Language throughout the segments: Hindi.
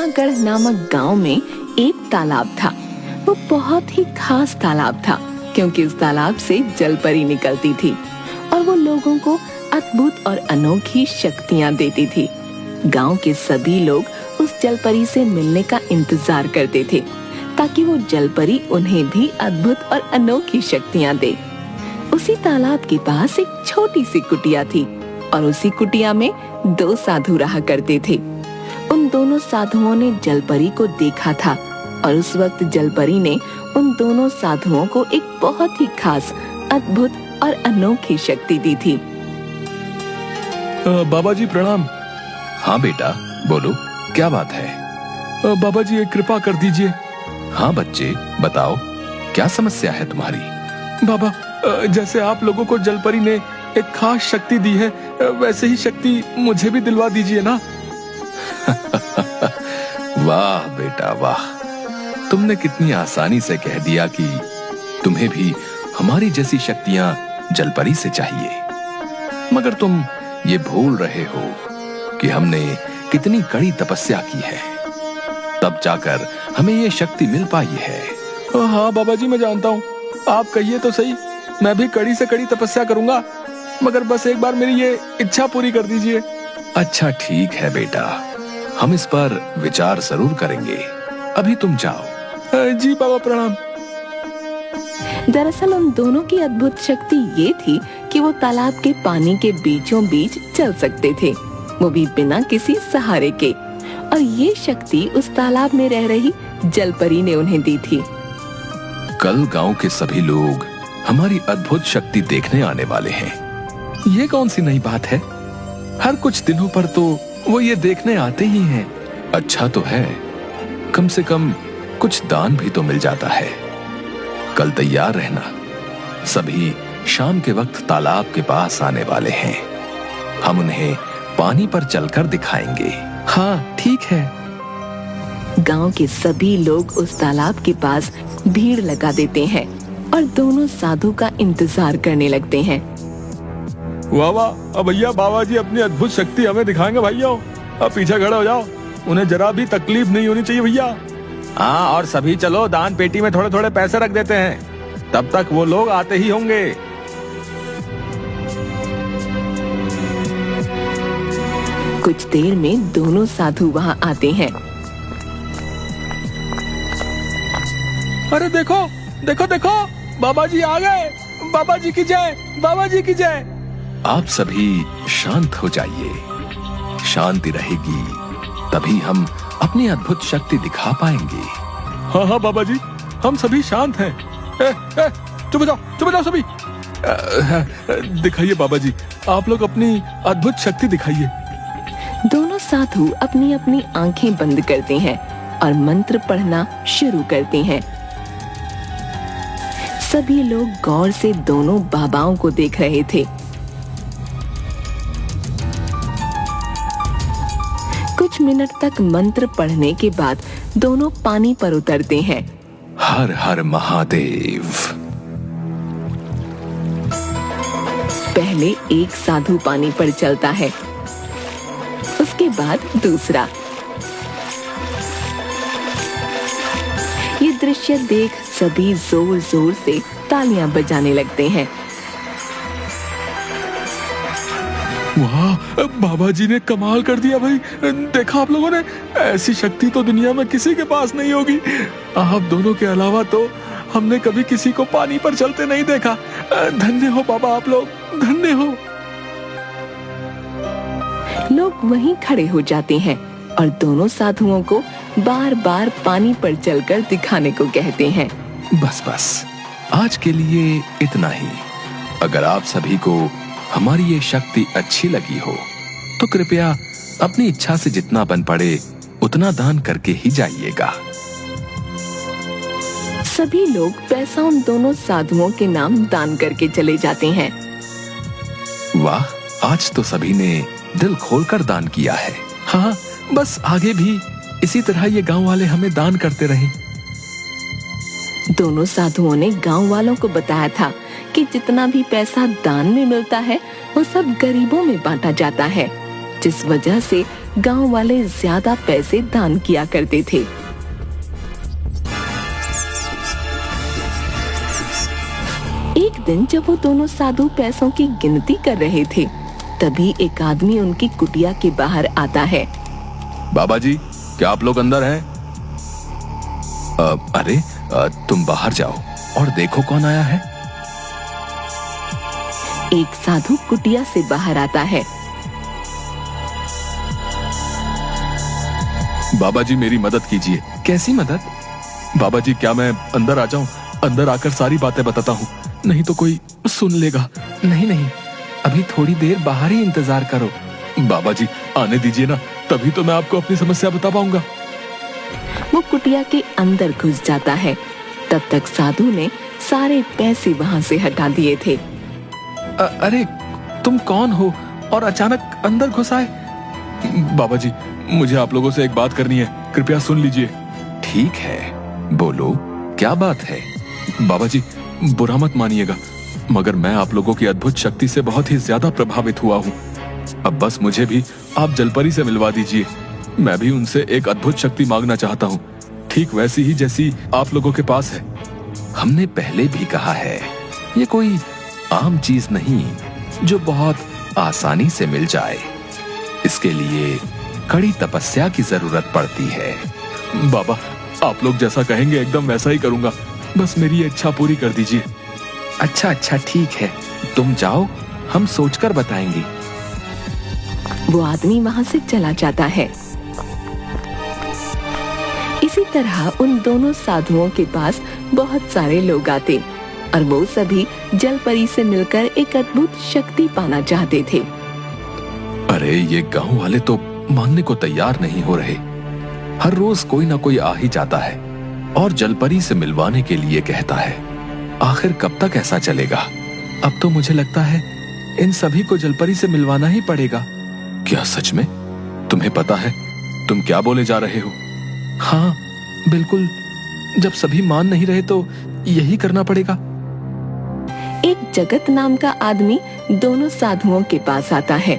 जूनागढ़ नामक गांव में एक तालाब था। वो बहुत ही खास तालाब था क्योंकि इस तालाब से जलपरी निकलती थी और वो लोगों को अद्भुत और अनोखी शक्तियां देती थी। गांव के सभी लोग उस जलपरी से मिलने का इंतजार करते थे ताकि वो जलपरी उन्हें भी अद्भुत और अनोखी शक्तियां दे। उसी तालाब के पास एक छोटी सी कुटिया थी और उसी कुटिया में दो साधु रहा करते थे। उन दोनों साधुओं ने जलपरी को देखा था और उस वक्त जलपरी ने उन दोनों साधुओं को एक बहुत ही खास, अद्भुत और अनोखी शक्ति दी थी। बाबा जी प्रणाम। हाँ बेटा, बोलो क्या बात है? बाबा जी एक कृपा कर दीजिए। हाँ बच्चे, बताओ क्या समस्या है तुम्हारी? बाबा, जैसे आप लोगों को जलपरी ने एक खास शक्ति दी है, वैसे ही शक्ति मुझे भी दिलवा दीजिए ना। वाह बेटा वाह, तुमने कितनी आसानी से कह दिया कि तुम्हें भी हमारी जैसी शक्तियां जलपरी से चाहिए। मगर तुम ये भूल रहे हो कि हमने कितनी कड़ी तपस्या की है, तब जाकर हमें ये शक्ति मिल पाई है। हाँ बाबा जी, मैं जानता हूँ, आप कहिए तो सही, मैं भी कड़ी से कड़ी तपस्या करूंगा, मगर बस एक बार मेरी ये इच्छा पूरी कर दीजिए। अच्छा ठीक है बेटा, हम इस पर विचार जरूर करेंगे। अभी तुम जाओ। जी बाबा प्रणाम। दरअसल उन दोनों की अद्भुत शक्ति ये थी कि वो तालाब के पानी के बीचों बीच चल सकते थे, वो भी बिना किसी सहारे के। और ये शक्ति उस तालाब में रह रही जलपरी ने उन्हें दी थी। कल गांव के सभी लोग हमारी अद्भुत शक्ति देखने आने वाले हैं। ये कौन सी नई बात है? हर कुछ दिनों पर तो वो ये देखने आते ही हैं। अच्छा तो है, कम से कम कुछ दान भी तो मिल जाता है। कल तैयार रहना, सभी शाम के वक्त तालाब के पास आने वाले हैं। हम उन्हें पानी पर चलकर दिखाएंगे। हाँ ठीक है। गांव के सभी लोग उस तालाब के पास भीड़ लगा देते हैं और दोनों साधु का इंतजार करने लगते हैं। वाह वाह, अब भैया बाबा जी अपनी अद्भुत शक्ति हमें दिखाएंगे भैया। अब पीछे खड़े हो जाओ, उन्हें जरा भी तकलीफ नहीं होनी चाहिए भैया। हाँ, और सभी चलो दान पेटी में थोड़े थोड़े पैसे रख देते हैं, तब तक वो लोग आते ही होंगे। कुछ देर में दोनों साधु वहाँ आते हैं। अरे देखो देखो देखो, बाबा जी आ गए। बाबा जी की जय, बाबा जी की जय। आप सभी शांत हो जाइए। शांति रहेगी तभी हम अपनी अद्भुत शक्ति दिखा पाएंगे। हाँ हाँ बाबा जी, हम सभी शांत हैं। चुप जाओ सभी। दिखाइए बाबा जी, आप लोग अपनी अद्भुत शक्ति दिखाइए। दोनों साधु अपनी अपनी आंखें बंद करते हैं और मंत्र पढ़ना शुरू करते हैं। सभी लोग गौर से दोनों बाबाओं को देख रहे थे। कुछ मिनट तक मंत्र पढ़ने के बाद दोनों पानी पर उतरते हैं। हर हर महादेव। पहले एक साधु पानी पर चलता है, उसके बाद दूसरा। ये दृश्य देख सभी जोर जोर से तालियां बजाने लगते हैं। वाह, बाबा जी ने कमाल कर दिया भाई। देखा आप लोगों ने, ऐसी शक्ति तो दुनिया में किसी के पास नहीं होगी। आप दोनों के अलावा तो हमने कभी किसी को पानी पर चलते नहीं देखा। धन्य हो बाबा, आप लोग धन्य हो। लोग वहीं खड़े हो जाते हैं और दोनों साधुओं को बार बार पानी पर चलकर दिखाने को कहते हैं। बस बस, आज के लिए इतना ही। अगर आप सभी को हमारी ये शक्ति अच्छी लगी हो तो कृपया अपनी इच्छा से जितना बन पड़े उतना दान करके ही जाइएगा। सभी लोग पैसा उन दोनों साधुओं के नाम दान करके चले जाते हैं। वाह, आज तो सभी ने दिल खोलकर दान किया है। हाँ, बस आगे भी इसी तरह ये गांव वाले हमें दान करते रहें। दोनों साधुओं ने गांव वालों को बताया था कि जितना भी पैसा दान में मिलता है वो सब गरीबों में बांटा जाता है, जिस वजह से गांव वाले ज्यादा पैसे दान किया करते थे। एक दिन जब वो दोनों साधु पैसों की गिनती कर रहे थे, तभी एक आदमी उनकी कुटिया के बाहर आता है। बाबा जी, क्या आप लोग अंदर हैं? अरे तुम बाहर जाओ और देखो कौन आया है। एक साधु कुटिया से बाहर आता है। बाबा जी, मेरी मदद कीजिए। कैसी मदद? बाबा जी, क्या मैं अंदर आ जाऊं? अंदर आकर सारी बातें बताता हूँ, नहीं तो कोई सुन लेगा। नहीं नहीं, अभी थोड़ी देर बाहर ही इंतजार करो। बाबा जी, आने दीजिए ना, तभी तो मैं आपको अपनी समस्या बता पाऊंगा। वो कुटिया के अंदर घुस जाता है। तब तक साधु ने सारे पैसे वहां से हटा दिए थे। अरे तुम कौन हो और अचानक अंदर घुस आए? बाबा जी, मुझे आप लोगों से एक बात करनी है, कृपया सुन लीजिए। ठीक है, बोलो, क्या बात है? बाबा जी, बुरा मत मानिएगा, मगर मैं आप लोगों की अद्भुत शक्ति से बहुत ही ज्यादा प्रभावित हुआ हूँ। अब बस मुझे भी आप जलपरी से मिलवा दीजिए। मैं भी उनसे एक अद्भुत शक्ति मांगना चाहता हूँ, ठीक वैसी ही जैसी आप लोगों के पास है। हमने पहले भी कहा है, ये कोई आम चीज नहीं जो बहुत आसानी से मिल जाए। इसके लिए कड़ी तपस्या की जरूरत पड़ती है। बाबा, आप लोग जैसा कहेंगे एकदम वैसा ही करूंगा, बस मेरी ये इच्छा पूरी कर दीजिए। अच्छा अच्छा, ठीक है, तुम जाओ, हम सोचकर बताएंगे। वो आदमी वहां से चला जाता है। इसी तरह उन दोनों साधुओं के पास बहुत सारे लोग आते और वो सभी जलपरी से मिलकर एक अद्भुत शक्ति पाना चाहते थे। अरे ये गांव वाले तो मानने को तैयार नहीं हो रहे। हर रोज कोई ना कोई आ ही जाता है और जलपरी से मिलवाने के लिए कहता है। आखिर कब तक ऐसा चलेगा? अब तो मुझे लगता है इन सभी को जलपरी से मिलवाना ही पड़ेगा। क्या सच में? तुम्हें पता है तुम क्या बोले जा रहे हो? हाँ बिल्कुल, जब सभी मान नहीं रहे तो यही करना पड़ेगा। एक जगत नाम का आदमी दोनों साधुओं के पास आता है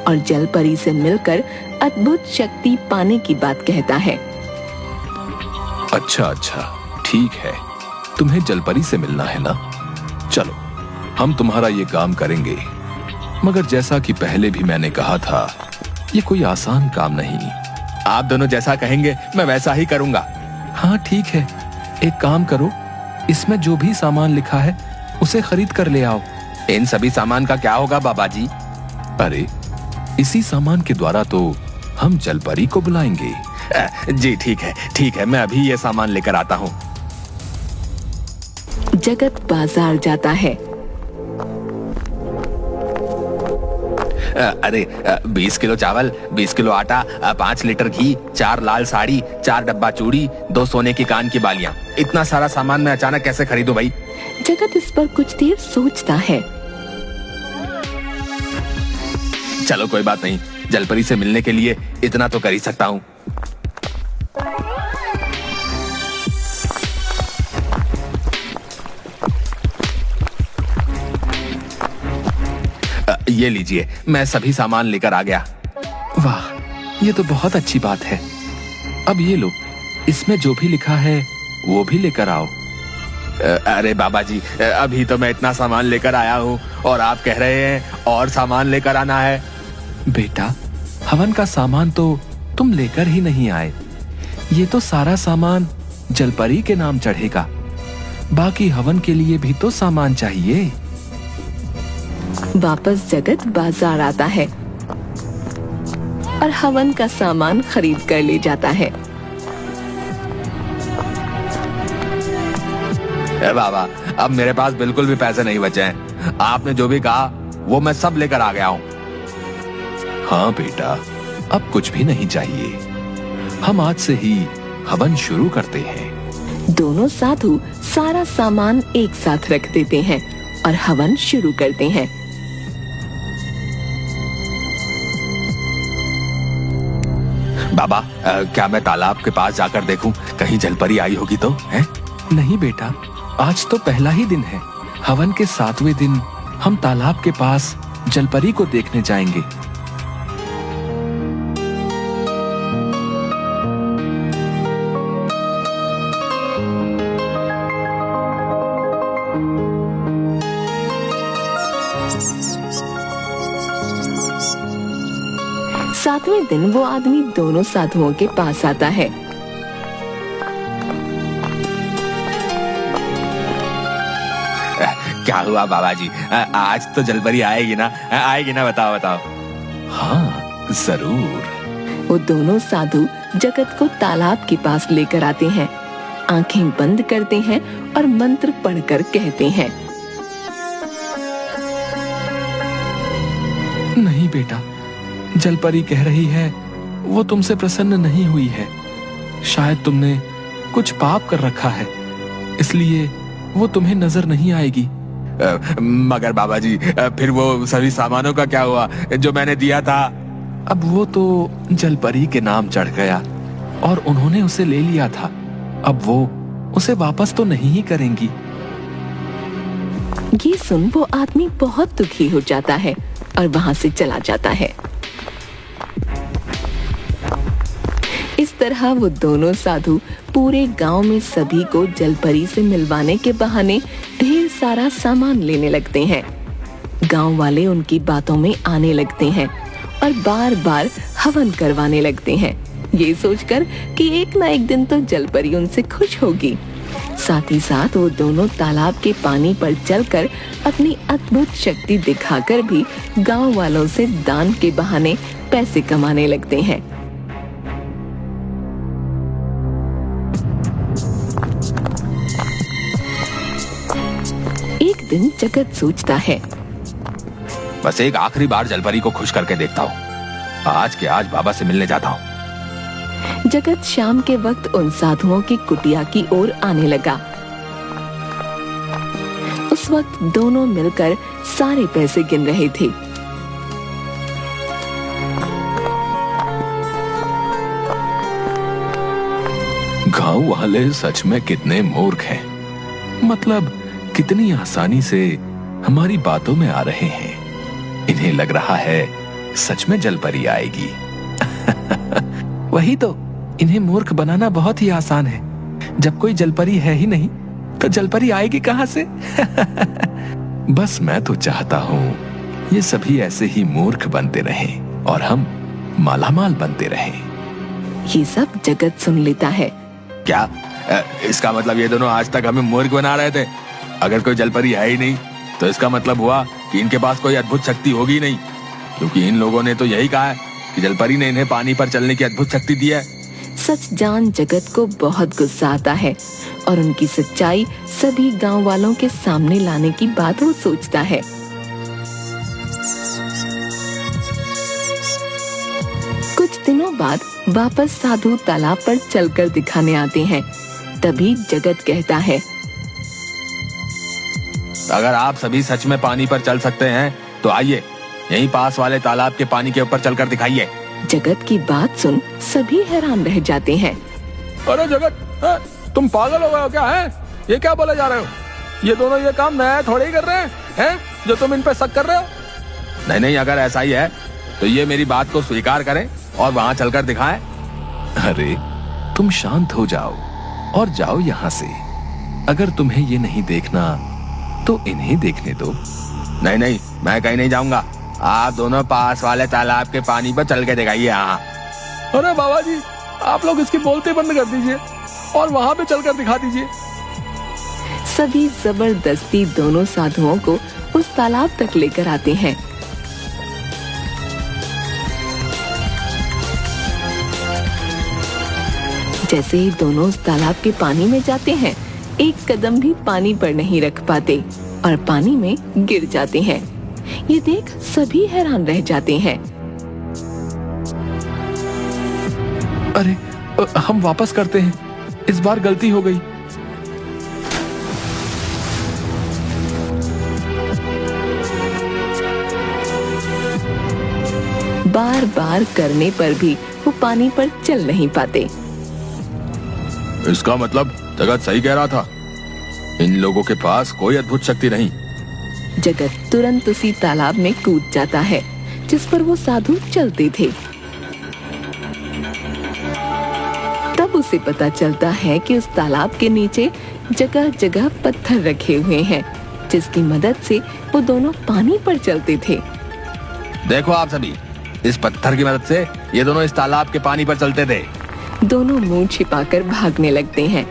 और जलपरी से मिलकर अद्भुत शक्ति पाने की बात कहता है। अच्छा अच्छा, ठीक है, तुम्हें जलपरी से मिलना है ना? चलो, हम तुम्हारा ये काम करेंगे। मगर जैसा कि पहले भी मैंने कहा था, ये कोई आसान काम नहीं। आप दोनों जैसा कहेंगे मैं वैसा ही करूंगा। हाँ ठीक है, एक काम करो, इसमें जो भी सामान लिखा है उसे खरीद कर ले आओ। इन सभी सामान का क्या होगा बाबा जी? अरे इसी सामान के द्वारा तो हम जलपरी को बुलाएंगे। जी ठीक है, मैं अभी ये सामान लेकर आता हूँ। जगत बाजार जाता है। अरे 20 किलो चावल, 20 किलो आटा, 5 लीटर घी, 4 लाल साड़ी, 4 डब्बा चूड़ी, 2 सोने की कान की बालियां। इतना सारा सामान मैं अचानक कैसे खरीदूं भाई? जगत इस पर कुछ देर सोचता है। चलो कोई बात नहीं, जलपरी से मिलने के लिए इतना तो कर ही सकता हूँ। ये लीजिए, मैं सभी सामान लेकर आ गया। वाह, ये तो बहुत अच्छी बात है। अब ये लो, इसमें जो भी लिखा है वो भी लेकर आओ। अरे बाबा जी, अभी तो मैं इतना सामान लेकर आया हूँ और आप कह रहे हैं और सामान लेकर आना है। बेटा, हवन का सामान तो तुम लेकर ही नहीं आए। ये तो सारा सामान जलपरी के नाम चढ़ेगा। बाकी हवन के लिए भी तो सामान चाहिए। वापस जगत बाजार आता है और हवन का सामान खरीद कर ले जाता है। बाबा, अब मेरे पास बिल्कुल भी पैसे नहीं बचे हैं। आपने जो भी कहा वो मैं सब लेकर आ गया हूँ। हाँ बेटा, अब कुछ भी नहीं चाहिए। हम आज से ही हवन शुरू करते हैं। दोनों साधु सारा सामान एक साथ रख देते हैं और हवन शुरू करते हैं। बाबा, क्या मैं तालाब के पास जाकर देखूं, कहीं जलपरी आई होगी तो? हैं? नहीं बेटा, आज तो पहला ही दिन है। हवन के 7वें दिन हम तालाब के पास जलपरी को देखने जाएंगे। 7वें दिन वो आदमी दोनों साधुओं के पास आता है। क्या हुआ बाबा जी, आज तो जलपरी आएगी ना? आएगी ना? बताओ बताओ। हाँ जरूर। वो दोनों साधु जगत को तालाब के पास लेकर आते हैं, आंखें बंद करते हैं और मंत्र पढ़कर कहते हैं, नहीं बेटा, जलपरी कह रही है वो तुमसे प्रसन्न नहीं हुई है। शायद तुमने कुछ पाप कर रखा है, इसलिए वो तुम्हें नजर नहीं आएगी। मगर बाबा जी, फिर वो सभी सामानों का क्या हुआ जो मैंने दिया था? अब वो तो जलपरी के नाम चढ़ गया और उन्होंने उसे ले लिया था। अब वो उसे वापस तो नहीं ही करेंगी। ये सुन वो आदमी बहुत दुखी हो जाता है और वहां से चला जाता है। इस तरह वो दोनों साधु पूरे गांव में सभी को जलपरी से मिलवाने के बहाने ढेर सारा सामान लेने लगते हैं। गांव वाले उनकी बातों में आने लगते हैं और बार बार हवन करवाने लगते हैं, ये सोचकर कि एक ना एक दिन तो जलपरी उनसे खुश होगी। साथ ही साथ वो दोनों तालाब के पानी पर चलकर अपनी अद्भुत शक्ति दिखाकर भी गांव वालों से दान के बहाने पैसे कमाने लगते हैं। एक दिन जगत सोचता है, बस एक आखिरी बार जलपरी को खुश करके देखता हूँ। आज के आज बाबा से मिलने जाता हूँ। जगत शाम के वक्त उन साधुओं की कुटिया की ओर आने लगा। उस वक्त दोनों मिलकर सारे पैसे गिन रहे थे। गांव वाले सच में कितने मूर्ख हैं। मतलब कितनी आसानी से हमारी बातों में आ रहे हैं। इन्हें लग रहा है सच में जलपरी आएगी। वही तो, इन्हें मूर्ख बनाना बहुत ही आसान है। जब कोई जलपरी है ही नहीं तो जलपरी आएगी कहां से? बस मैं तो चाहता हूँ ये सभी ऐसे ही मूर्ख बनते रहें और हम मालामाल बनते रहें। ये सब जगत सुन लेता है। क्या इसका मतलब ये दोनों आज तक हमें मूर्ख बना रहे थे? अगर कोई जलपरी है ही नहीं तो इसका मतलब हुआ कि इनके पास कोई अद्भुत शक्ति होगी नहीं, क्योंकि इन लोगों ने तो यही कहा है कि जलपरी ने इन्हें पानी पर चलने की अद्भुत शक्ति दी है। सच जान जगत को बहुत गुस्सा आता है और उनकी सच्चाई सभी गांव वालों के सामने लाने की बात वो सोचता है। कुछ दिनों बाद वापस साधु तालाब पर चलकर दिखाने आते हैं। तभी जगत कहता है, अगर आप सभी सच में पानी पर चल सकते हैं तो आइए यहीं पास वाले तालाब के पानी के ऊपर चलकर दिखाइए। जगत की बात सुन सभी हैरान रह जाते हैं। अरे जगत, तुम पागल हो गए हो क्या? है ये क्या बोले जा रहे हो? ये दोनों ये काम नया थोड़े ही कर रहे हैं जो तुम इन पे शक कर रहे हो। नहीं नहीं, अगर ऐसा ही है तो ये मेरी बात को स्वीकार करें और वहां चलकर दिखाएं। अरे तुम शांत हो जाओ और जाओ यहाँ से। अगर तुम्हें ये नहीं देखना तो इन्हें देखने दो। नहीं नहीं, मैं कहीं नहीं जाऊंगा। आप दोनों पास वाले तालाब के पानी पर चल के दिखाइए। यहाँ। अरे बाबा जी, आप लोग इसकी बोलते बंद कर दीजिए और वहां पे चलकर दिखा दीजिए। सभी जबरदस्ती दोनों साधुओं को उस तालाब तक लेकर आते हैं। जैसे ही दोनों उस तालाब के पानी में जाते हैं, एक कदम भी पानी पर नहीं रख पाते और पानी में गिर जाते हैं। ये देख सभी हैरान रह जाते हैं। अरे हम वापस करते हैं, इस बार गलती हो गई। बार बार करने पर भी वो पानी पर चल नहीं पाते। इसका मतलब जगत सही कह रहा था, इन लोगों के पास कोई अद्भुत शक्ति नहीं। जगत तुरंत उसी तालाब में कूद जाता है जिस पर वो साधु चलते थे। तब उसे पता चलता है कि उस तालाब के नीचे जगह जगह पत्थर रखे हुए हैं, जिसकी मदद से वो दोनों पानी पर चलते थे। देखो आप सभी, इस पत्थर की मदद से ये दोनों इस तालाब के पानी पर चलते थे। दोनों मुंह छिपाकर भागने लगते हैं।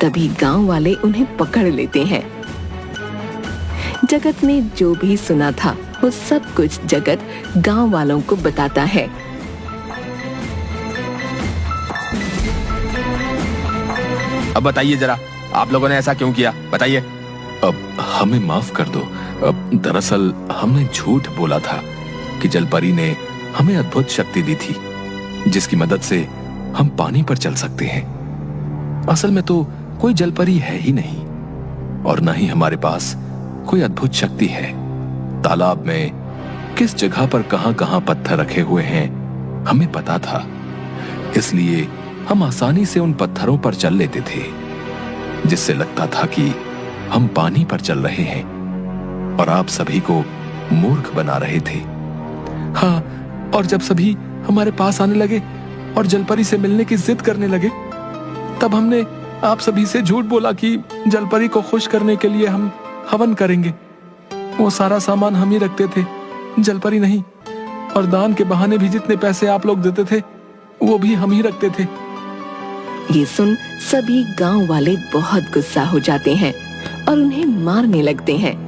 तभी गांव वाले उन्हें पकड़ लेते हैं। जगत ने जो भी सुना था वो सब कुछ जगत गांव वालों को बताता है। अब बताइए जरा, आप लोगों ने ऐसा क्यों किया, बताइए। अब हमें माफ कर दो। अब दरअसल हमने झूठ बोला था कि जलपरी ने हमें अद्भुत शक्ति दी थी जिसकी मदद से हम पानी पर चल सकते हैं। असल में तो कोई जलपरी है ही नहीं और न ही हमारे पास कोई अद्भुत शक्ति है। तालाब में किस जगह पर कहां-कहां पत्थर रखे हुए हैं हमें पता था, इसलिए हम आसानी से उन पत्थरों पर चल लेते थे जिससे लगता था कि हम पानी पर चल रहे हैं और आप सभी को मूर्ख बना रहे थे। हाँ, और जब सभी हमारे पास आने लगे और जलपरी से मिलने की जिद करने लगे, तब हमने आप सभी से झूठ बोला कि जलपरी को खुश करने के लिए हम हवन करेंगे। वो सारा सामान हम ही रखते थे, जलपरी नहीं। और दान के बहाने भी जितने पैसे आप लोग देते थे वो भी हम ही रखते थे। ये सुन सभी गांव वाले बहुत गुस्सा हो जाते हैं और उन्हें मारने लगते हैं।